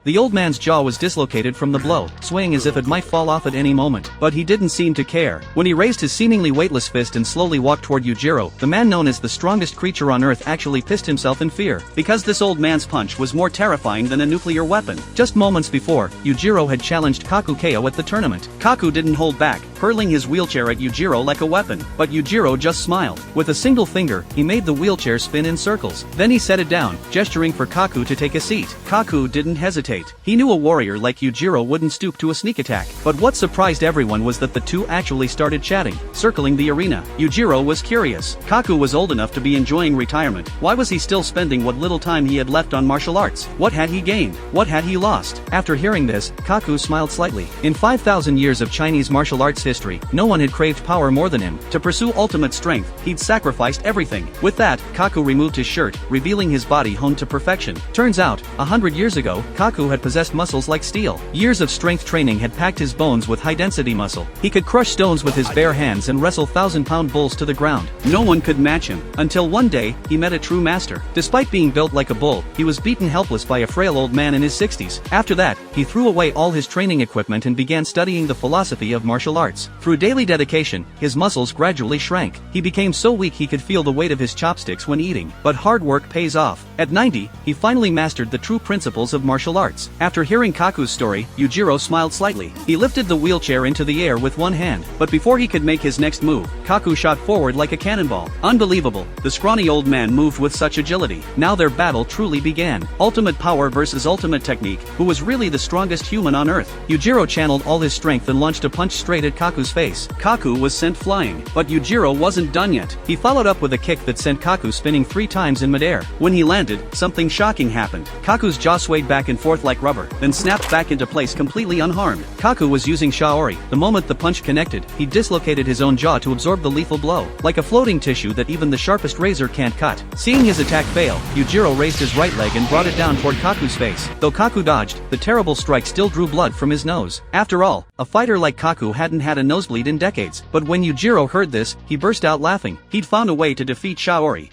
The old man's jaw was dislocated from the blow, swaying as if it might fall off at any moment, but he didn't seem to care. When he raised his seemingly weightless fist and slowly walked toward Yujiro, the man known as the strongest creature on earth actually pissed himself in fear, because this old man's punch was more terrifying than a nuclear weapon. Just moments before, Yujiro had challenged Kaku KO at the tournament. Kaku didn't hold back, hurling his wheelchair at Yujiro like a weapon, but Yujiro just smiled. With a single finger, he made the wheelchair spin in circles. Then he set it down, gesturing for Kaku to take a seat. Kaku didn't hesitate. He knew a warrior like Yujiro wouldn't stoop to a sneak attack. But what surprised everyone was that the two actually started chatting, circling the arena. Yujiro was curious. Kaku was old enough to be enjoying retirement. Why was he still spending what little time he had left on martial arts? What had he gained? What had he lost? After hearing this, Kaku smiled slightly. In 5,000 years of Chinese martial arts history, no one had craved power more than him. To pursue ultimate strength, he'd sacrificed everything. With that, Kaku removed his shirt, revealing his body honed to perfection. Turns out, 100 years ago, Kaku had possessed muscles like steel. Years of strength training had packed his bones with high-density muscle. He could crush stones with his bare hands and wrestle 1,000-pound bulls to the ground. No one could match him. Until one day, he met a true master. Despite being built like a bull, he was beaten helpless by a frail old man in his 60s. After that, he threw away all his training equipment and began studying the philosophy of martial arts. Through daily dedication, his muscles gradually shrank. He became so weak he could feel the weight of his chopsticks when eating. But hard work pays off. At 90, he finally mastered the true principles of martial arts. After hearing Kaku's story, Yujiro smiled slightly. He lifted the wheelchair into the air with one hand, but before he could make his next move, Kaku shot forward like a cannonball. Unbelievable. The scrawny old man moved with such agility. Now their battle truly began. Ultimate power versus ultimate technique. Who was really the strongest human on earth? Yujiro channeled all his strength and launched a punch straight at Kaku's face. Kaku was sent flying. But Yujiro wasn't done yet. He followed up with a kick that sent Kaku spinning 3 times in midair. When he landed, something shocking happened. Kaku's jaw swayed back and forth like rubber, then snapped back into place completely unharmed. Kaku was using Shaori. The moment the punch connected, he dislocated his own jaw to absorb the lethal blow. Like a floating tissue that even the sharpest razor can't cut. Seeing his attack fail, Yujiro raised his right leg and brought it down toward Kaku's face. Though Kaku dodged, the terrible strike still drew blood from his nose. After all, a fighter like Kaku hadn't had a nosebleed in decades. But when Yujiro heard this, he burst out laughing. He'd found a way to defeat Shaori.